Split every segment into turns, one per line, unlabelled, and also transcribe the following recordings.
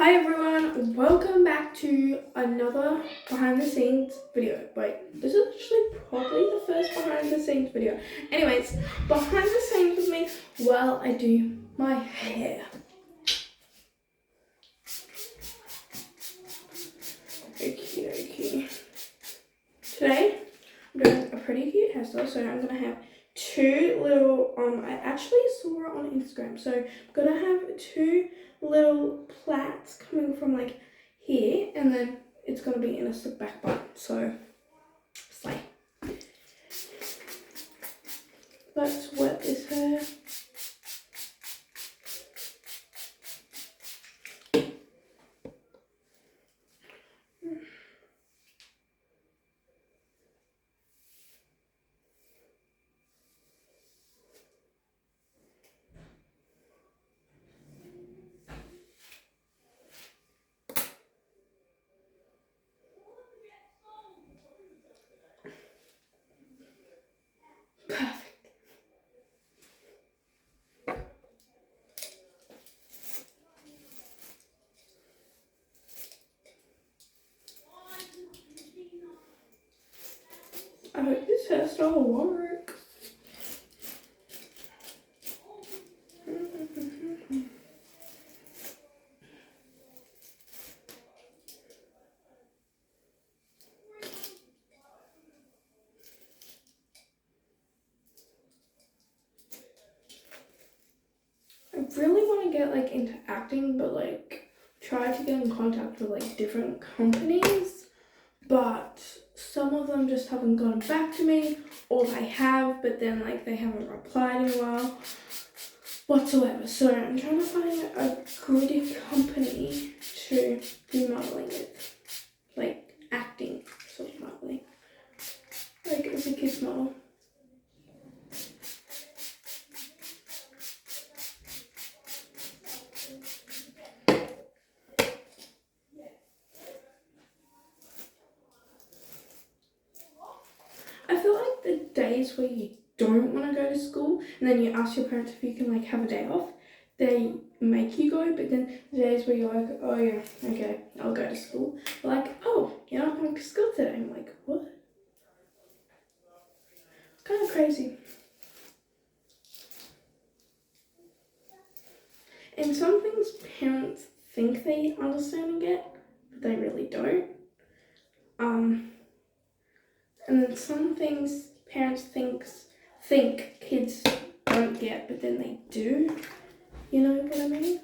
Hi everyone, welcome back to another behind the scenes video. Wait, this is actually probably the first behind the scenes video. Anyways, behind the scenes with me while I do my hair. Okay. Today, I'm doing a pretty cute hairstyle, so I'm gonna have two little, I actually saw it on Instagram, so I'm gonna have two little plaits coming from like here, and then it's gonna be in a slick back bun, so slay. Let's wet this hair. Perfect. I hope this hairstyle will work. I really want to get like into acting, but like try to get in contact with like different companies, but some of them just haven't gotten back to me, or they have, but then like they haven't replied in a while whatsoever. So I'm trying to find a good company to do modeling with, like acting sort of modeling, like as a kids model. I feel like the days where you don't want to go to school and then you ask your parents if you can like have a day off, they make you go, but then the days where you're like, oh yeah, okay, I'll go to school, they're like, oh, you're not going to school today. I'm like, what? It's kind of crazy. And some things parents think they understand and get, but they really don't. And then some things parents think kids don't get, but then they do. You know what I mean?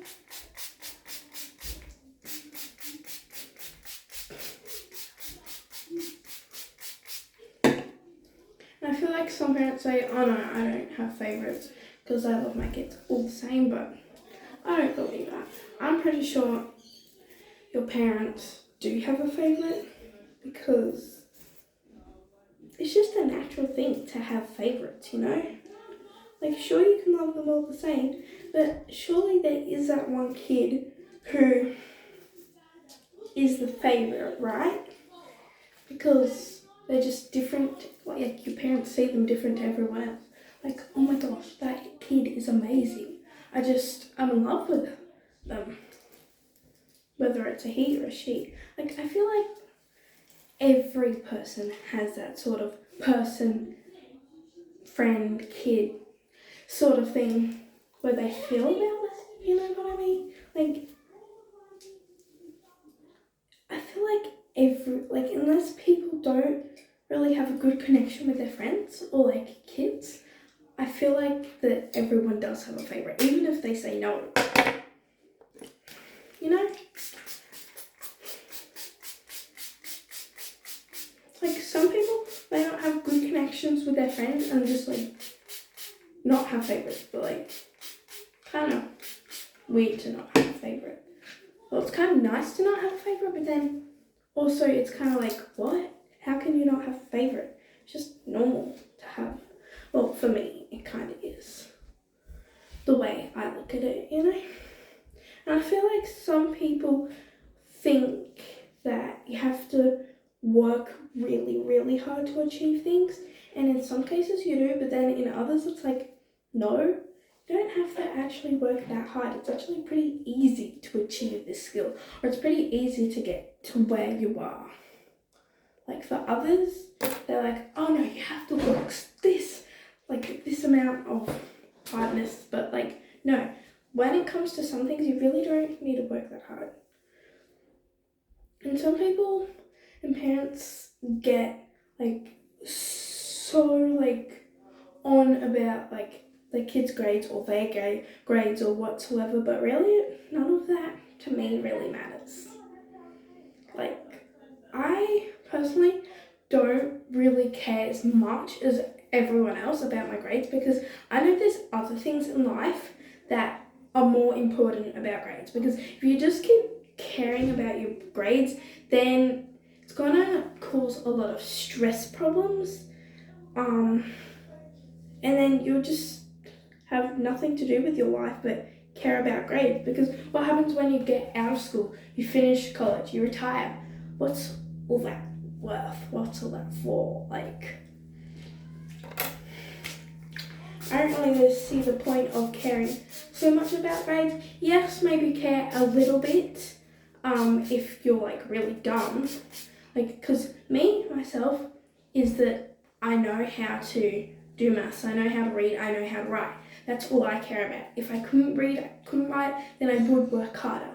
And I feel like some parents say, oh no, I don't have favourites because I love my kids all the same, but I don't believe that. I'm pretty sure your parents do have a favourite because it's just a natural thing to have favourites, you know? Like, sure, you can love them all the same, but surely there is that one kid who is the favourite, right? Because they're just different, like your parents see them different to everyone else. Like, oh my gosh, that kid is amazing. I'm in love with them. Whether it's a he or a she. Like, I feel like every person has that sort of person, friend, kid sort of thing where they feel about that, you know what I mean? Like, I feel like unless people don't really have a good connection with their friends or like kids, I feel like that everyone does have a favourite, even if they say no. You know? Like some people, they don't have good connections with their friends and just like not have favourites, but like kind of weird to not have a favourite. Well, it's kind of nice to not have a favourite, but then also it's kind of like, what? How can you not have a favourite? It's just normal to have. Well, for me, it kind of is. The way I look at it, you know? And I feel like some people think that you have to work really, really hard to achieve things. And in some cases you do, but then in others it's like, no, you don't have to actually work that hard. It's actually pretty easy to achieve this skill, or it's pretty easy to get to where you are. Like for others, they're like, oh no, you have to work this amount of hardness, but like, no, when it comes to some things, you really don't need to work that hard. And some people and parents get like so like on about like their kids' grades or their grades or whatsoever, but really none of that to me really matters. Like, I personally don't really care as much as everyone else about my grades because I know there's other things in life that are more important about grades, because if you just keep caring about your grades, then it's gonna cause a lot of stress problems, and then you'll just have nothing to do with your life but care about grades. Because what happens when you get out of school, you finish college, you retire? What's all that worth? What's all that for? Like, I don't really see the point of caring so much about grades. Yes, maybe care a little bit if you're like really dumb. Like, because myself, is that I know how to do maths, I know how to read, I know how to write. That's all I care about. If I couldn't read, I couldn't write, then I would work harder.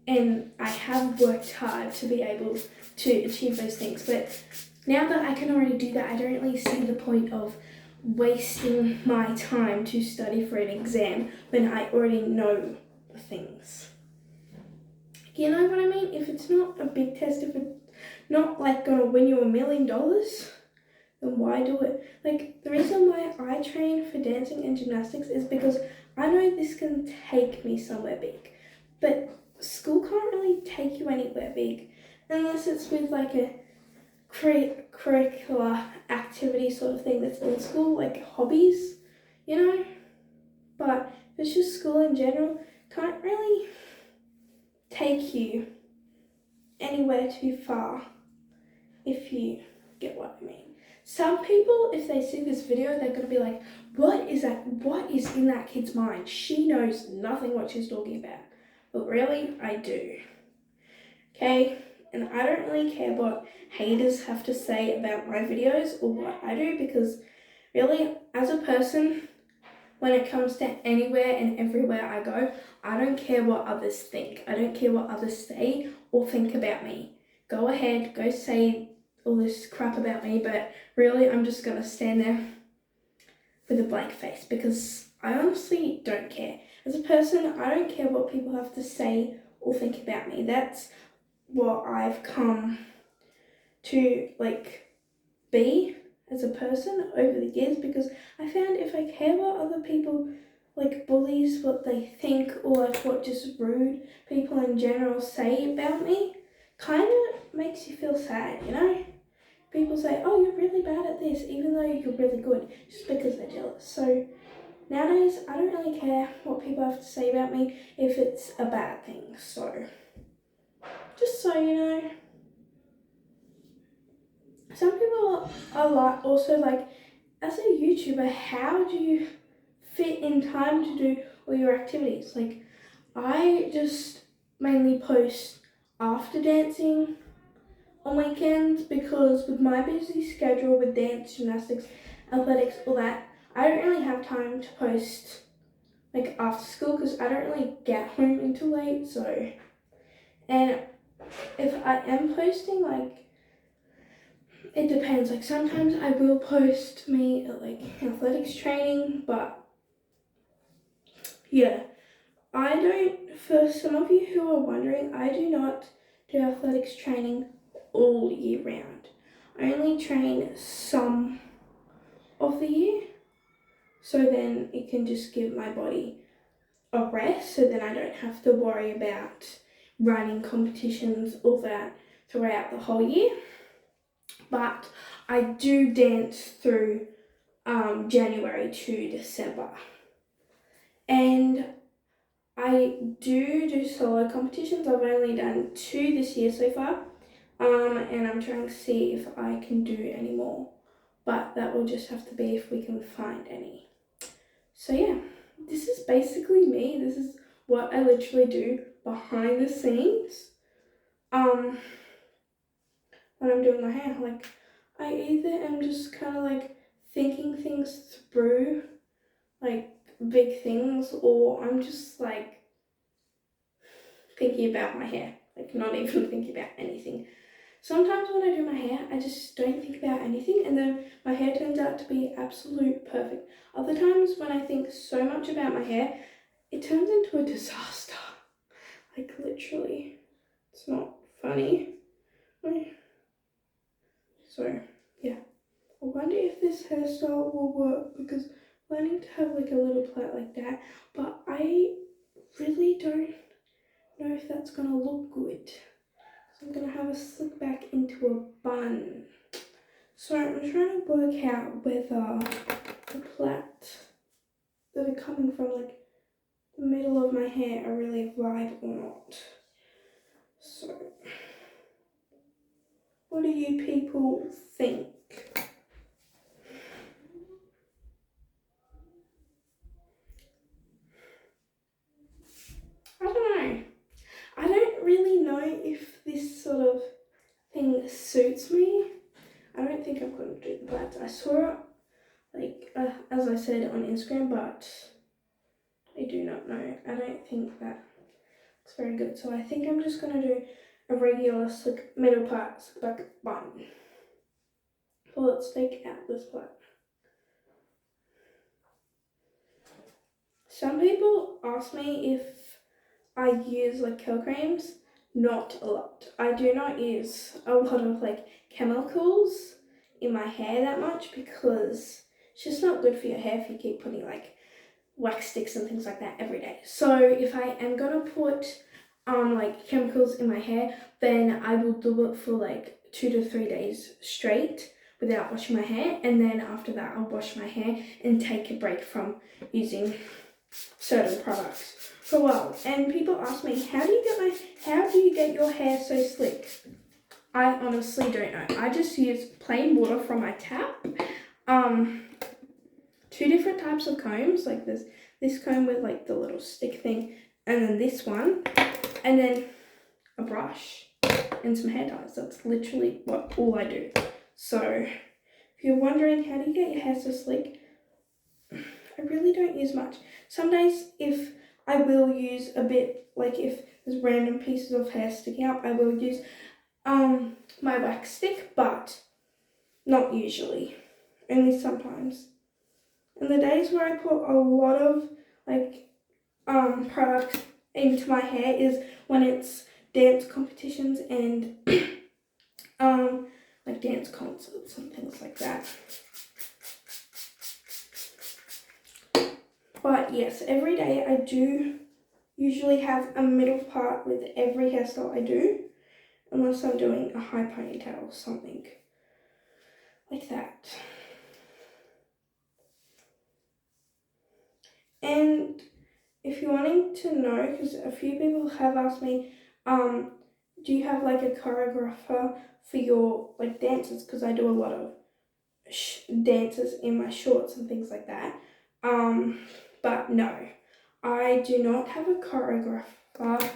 And I have worked hard to be able to achieve those things. But now that I can already do that, I don't really see the point of wasting my time to study for an exam when I already know the things. You know what I mean? If it's not a big test, if it's not like gonna win you $1 million, then why do it? Like, the reason why I train for dancing and gymnastics is because I know this can take me somewhere big. But school can't really take you anywhere big unless it's with like a curricular activity sort of thing that's in school, like hobbies, you know? But if it's just school in general, can't really take you anywhere too far, if you get what I mean. Some people, if they see this video, they're going to be like, what is that? What is in that kid's mind? She knows nothing what she's talking about. But really, I do. Okay? And I don't really care what haters have to say about my videos or what I do, because really, as a person, when it comes to anywhere and everywhere I go, I don't care what others think. I don't care what others say or think about me. Go ahead, go say all this crap about me, but really I'm just gonna stand there with a blank face because I honestly don't care. As a person, I don't care what people have to say or think about me. That's what I've come to like be as a person over the years, because I found if I care what other people, like bullies, what they think, or like what just rude people in general say about me, kind of makes you feel sad, you know? People say, oh, you're really bad at this, even though you're really good, just because they're jealous. So nowadays, I don't really care what people have to say about me if it's a bad thing. So, just so you know, some people are like, also like, as a YouTuber, how do you fit in time to do all your activities? Like, I just mainly post after dancing on weekends, because with my busy schedule with dance, gymnastics, athletics, all that, I don't really have time to post like after school because I don't really get home until late. So, and if I am posting, like, it depends. Like, sometimes I will post me at like athletics training, but yeah, I don't, for some of you who are wondering, I do not do athletics training all year round. I only train some of the year, so then it can just give my body a rest, so then I don't have to worry about running competitions, all that throughout the whole year. But I do dance through January to December, and I do solo competitions. I've only done 2 this year so far, and I'm trying to see if I can do any more, but that will just have to be if we can find any. So yeah, this is basically me. This is what I literally do behind the scenes. When I'm doing my hair, like I either am just kind of like thinking things through, like big things, or I'm just like thinking about my hair, like not even thinking about anything. Sometimes when I do my hair, I just don't think about anything, and then my hair turns out to be absolute perfect. Other times when I think so much about my hair, it turns into a disaster. Like literally, it's not funny. So yeah, I wonder if this hairstyle will work, because I'm planning to have like a little plait like that, but I really don't know if that's gonna look good. So I'm gonna have a slick back into a bun. So I'm trying to work out whether the plaits that are coming from like the middle of my hair are really a vibe or not. So what do you people think? I don't know. I don't really know if this sort of thing suits me. I don't think I'm going to do the plaits. I saw it, like, as I said, on Instagram, but I do not know. I don't think that it's very good. So I think I'm just going to do a regular slick middle part, slick back bun. So let's take out this plait. Some people ask me if I use like curl creams. Not a lot. I do not use a lot of like chemicals in my hair that much, because it's just not good for your hair if you keep putting like wax sticks and things like that every day. So if I am gonna put like chemicals in my hair, then I will do it for like 2 to 3 days straight without washing my hair, and then after that I'll wash my hair and take a break from using certain products for a while. And people ask me, how do you get your hair so slick? I honestly don't know. I just use plain water from my tap. 2 different types of combs, like this comb with like the little stick thing, and then this one, and then a brush and some hair ties. That's literally all I do. So if you're wondering how do you get your hair so slick, I really don't use much. Some days if I will use a bit, like if there's random pieces of hair sticking out, I will use my wax stick, but not usually, only sometimes. And the days where I put a lot of like product into my hair is when it's dance competitions and like dance concerts and things like that. But yes, every day I do usually have a middle part with every hairstyle I do, unless I'm doing a high ponytail or something like that. And if you're wanting to know, because a few people have asked me, do you have like a choreographer for your like dances? Because I do a lot of dances in my shorts and things like that. But no, I do not have a choreographer.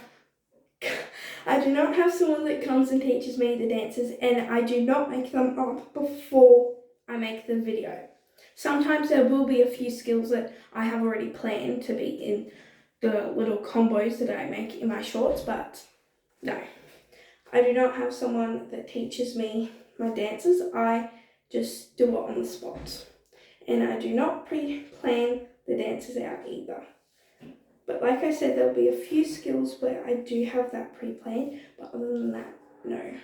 I do not have someone that comes and teaches me the dances, and I do not make them up before I make the video. Sometimes there will be a few skills that I have already planned to be in the little combos that I make in my shorts, but no, I do not have someone that teaches me my dances. I just do it on the spot, and I do not pre-plan the dances out either. But like I said, there'll be a few skills where I do have that pre-planned, but other than that, no.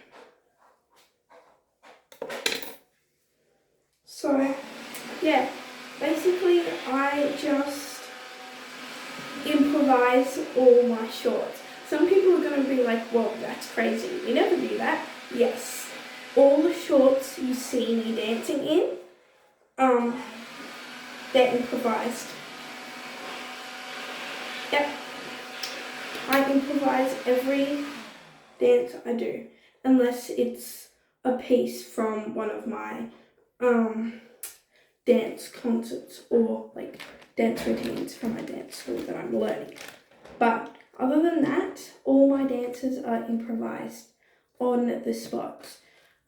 So yeah, basically I just improvise all my shorts. Some people are going to be like, whoa, that's crazy. You never do that. Yes, all the shorts you see me dancing in, they're improvised. Yep, I improvise every dance I do, unless it's a piece from one of my dance concerts or like dance routines from my dance school that I'm learning. But other than that, all my dances are improvised on the spot.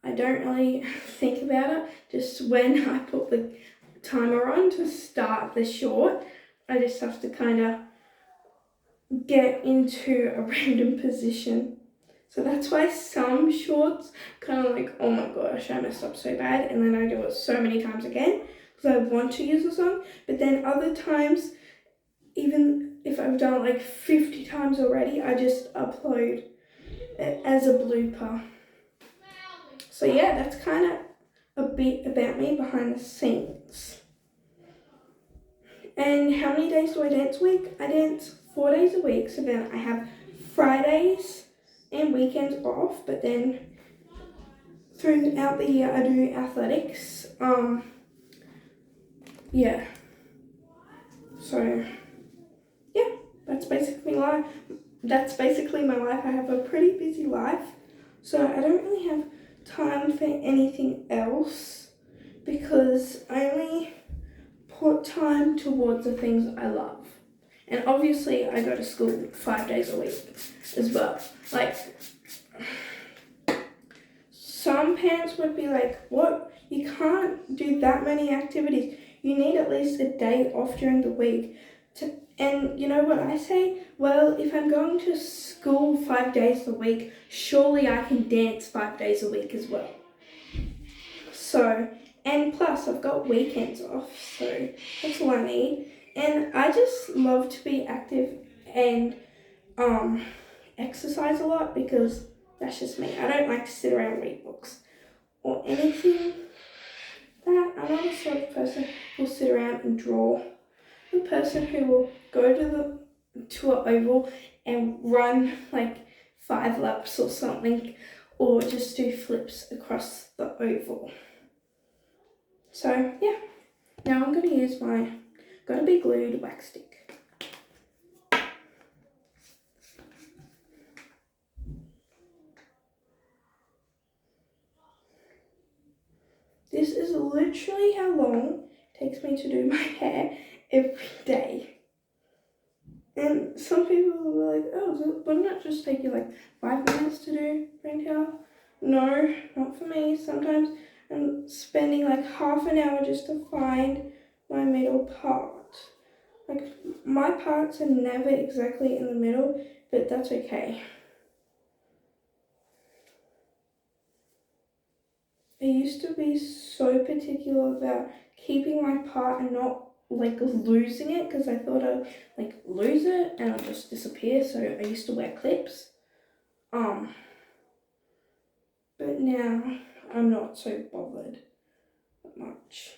I don't really think about it. Just when I put the timer on to start the short, I just have to kind of get into a random position. So that's why some shorts kind of like, oh my gosh, I messed up so bad, and then I do it so many times again because I want to use the song. But then other times, even if I've done it like 50 times already, I just upload it as a blooper. So yeah, that's kind of a bit about me behind the scenes. And how many days do I dance a week? I dance 4 days a week, so then I have Fridays and weekends off, but then throughout the year I do athletics. Yeah. So yeah, that's basically life. That's basically my life. I have a pretty busy life, so I don't really have time for anything else because I only put time towards the things I love. And obviously I go to school 5 days a week as well. Like, some parents would be like, what? You can't do that many activities. You need at least a day off during the week. And you know what I say? Well, if I'm going to school 5 days a week, surely I can dance 5 days a week as well. So, and plus I've got weekends off, so that's all I need. And I just love to be active and exercise a lot because that's just me. I don't like to sit around and read books or anything that. I'm not the sort of person who will sit around and draw. I'm the person who will go to an oval and run like 5 laps or something, or just do flips across the oval. So yeah, now I'm going to use my Gotta Be Glued wax stick. This is literally how long it takes me to do my hair every day. And some people will be like, oh, wouldn't it just take you like 5 minutes to do hair? No, not for me. Sometimes I'm spending like half an hour just to find my middle part. Like, my parts are never exactly in the middle, but that's okay. I used to be so particular about keeping my part and not like losing it because I thought I'd like lose it and it'll just disappear, so I used to wear clips. But now I'm not so bothered that much.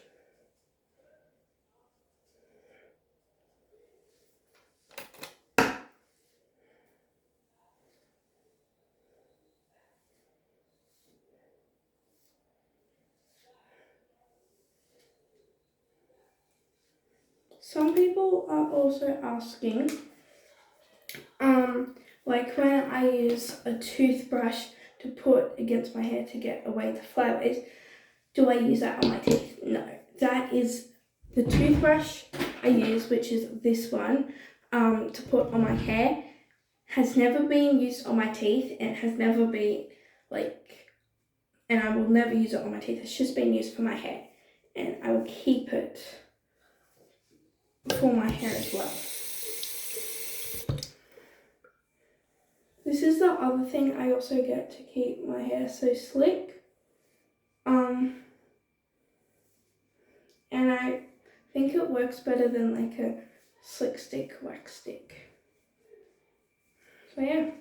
Some people are also asking, like when I use a toothbrush to put against my hair to get away the flyaways, do I use that on my teeth? No, that is the toothbrush I use, which is this one, to put on my hair, has never been used on my teeth and has never been and I will never use it on my teeth. It's just been used for my hair, and I will keep it for my hair as well. This is the other thing I also get to keep my hair so slick. And I think it works better than like a slick stick wax stick. So yeah.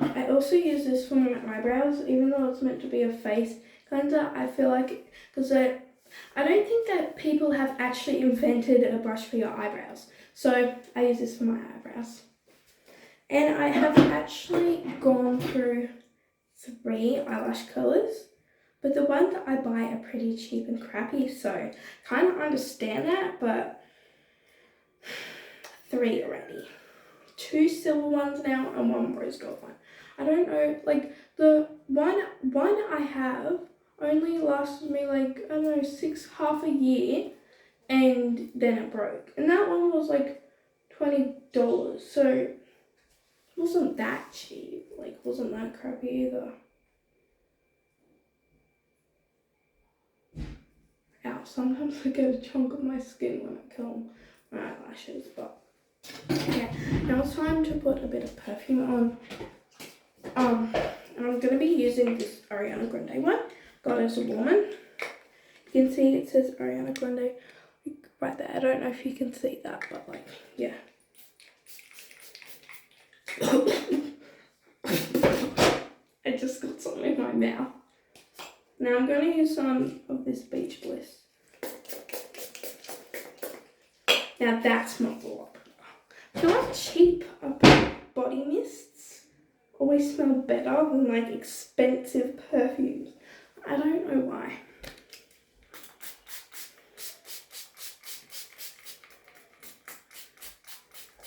I also use this for my eyebrows, even though it's meant to be a face cleanser. I feel like, because I don't think that people have actually invented a brush for your eyebrows. So I use this for my eyebrows. And I have actually gone through 3 eyelash colours, but the ones that I buy are pretty cheap and crappy, so kind of understand that, but 3 already. 2 silver ones now and 1 rose gold one. I don't know, like the one I have only lasted me like, I don't know, half a year, and then it broke. And that one was like $20, so it wasn't that cheap, like wasn't that crappy either. Ow, sometimes I get a chunk of my skin when I comb my eyelashes, but okay, now it's time to put a bit of perfume on. And I'm going to be using this Ariana Grande one, got as a woman. You can see it says Ariana Grande right there. I don't know if you can see that, but like, yeah. I just got something in my mouth. Now I'm going to use some of this Beach Bliss. Now that smells a lot better. I feel like cheap body mists always smell better than like expensive perfumes. I don't know why.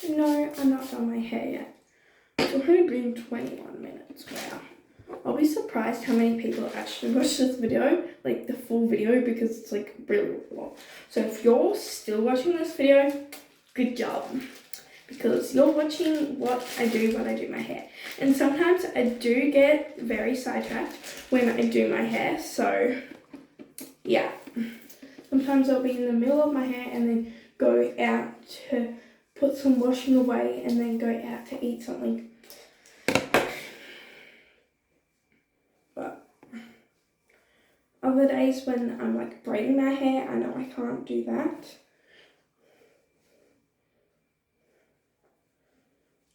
No, I'm not done my hair yet. It's only been 21 minutes, wow. I'll be surprised how many people actually watch this video, like the full video, because it's like really long. So if you're still watching this video, good job. Because you're watching what I do when I do my hair. And sometimes I do get very sidetracked when I do my hair, so yeah. Sometimes I'll be in the middle of my hair and then go out to put some washing away and then go out to eat something. But other days when I'm like braiding my hair, I know I can't do that.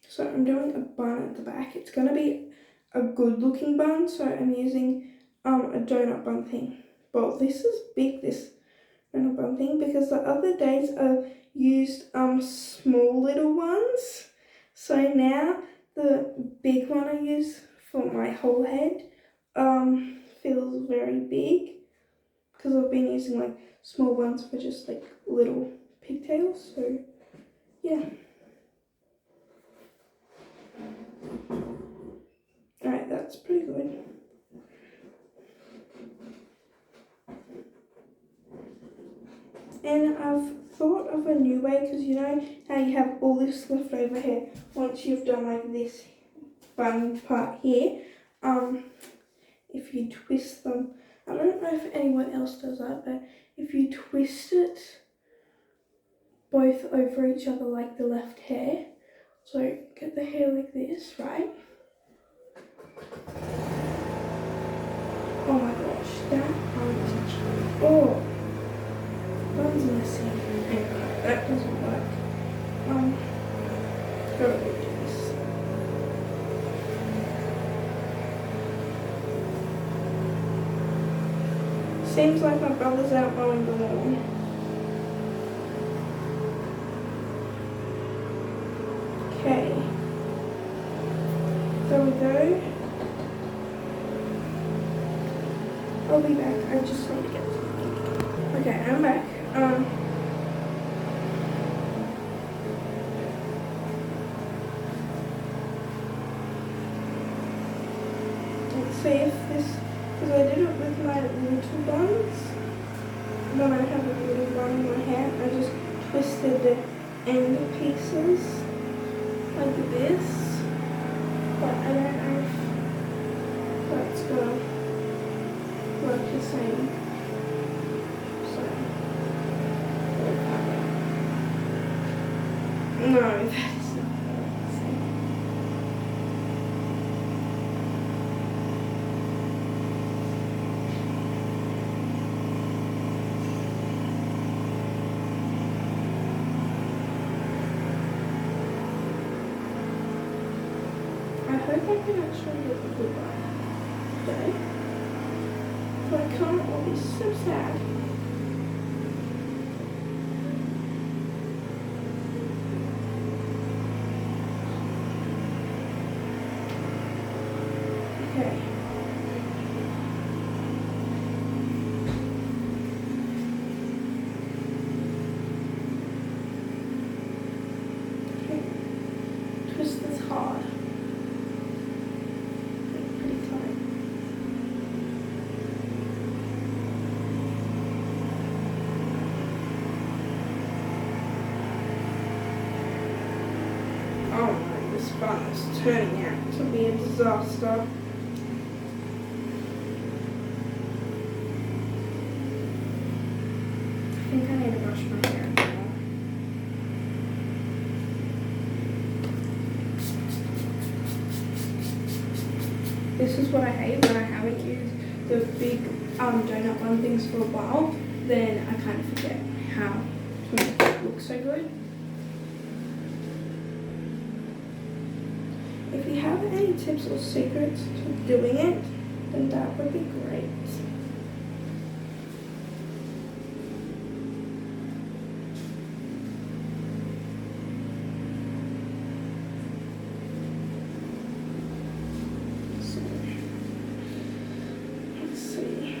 So I'm doing a bun at the back. It's going to be a good looking bun, so I'm using a donut bun thing. Well, this is big, this donut bun thing, because the other days I've used small little ones. So now the big one I use for my whole head feels very big, because I've been using like small ones for just like little pigtails. So yeah. Alright, that's pretty good. And I've thought of a new way, because you know how you have all this leftover hair once you've done like this bun part here. If you twist them, I don't know if anyone else does that, but if you twist it both over each other like the left hair, so get the hair like this, right? Oh my gosh, that bun's actually, oh, bun's messy. Hang on, that doesn't work. Gotta redo this. Seems like my brother's out mowing the lawn. Okay. There we go. I'll be back. I just need to get something. Okay, I'm back. Let's see if this, because I did it with my little buns. When I have a little bun in my hair, I just twisted the end pieces like this. But I don't know if that's gonna work the same. So we'll find out. No, that's not gonna work the same. I hope I can actually get a good one today. But I can't, I'll be so sad. Okay. Okay. Twist this hard. Pretty tight. Oh no, this bun is turning out to be a disaster. I think I need to brush my hair now. This is what I hate when I haven't used the big donut bun things for a while. Then I kind of forget how to make it look so good. If you have any tips or secrets to doing it, then that would be great. So, let's see.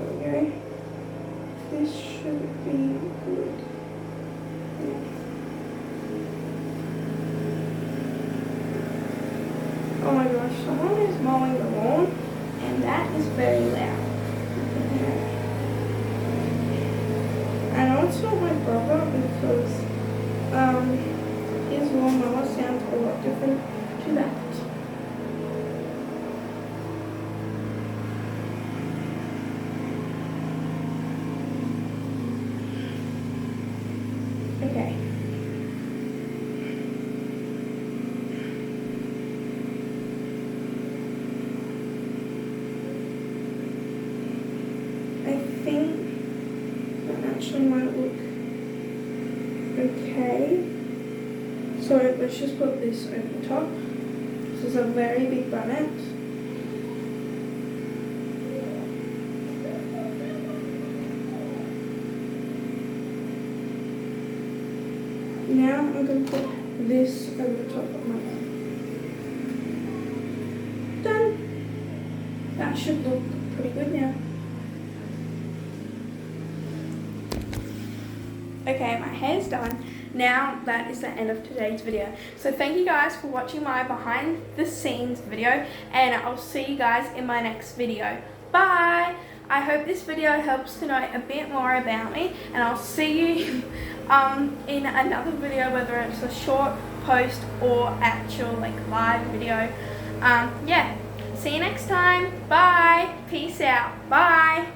Okay. This should be good. Oh my gosh, someone is mowing the lawn and that is very loud. I know it's not my brother because his lawnmower sounds a lot different to that. Okay. I think that actually might look okay. So let's just put this over the top. This is a very big bonnet. Now I'm going to put this over the top of my head. Done. That should look pretty good now. Okay, my hair's done. Now that is the end of today's video. So thank you guys for watching my behind the scenes video, and I'll see you guys in my next video. Bye! I hope this video helps to know a bit more about me, and I'll see you in another video, whether it's a short post or actual live video. Yeah, see you next time. Bye! Peace out. Bye!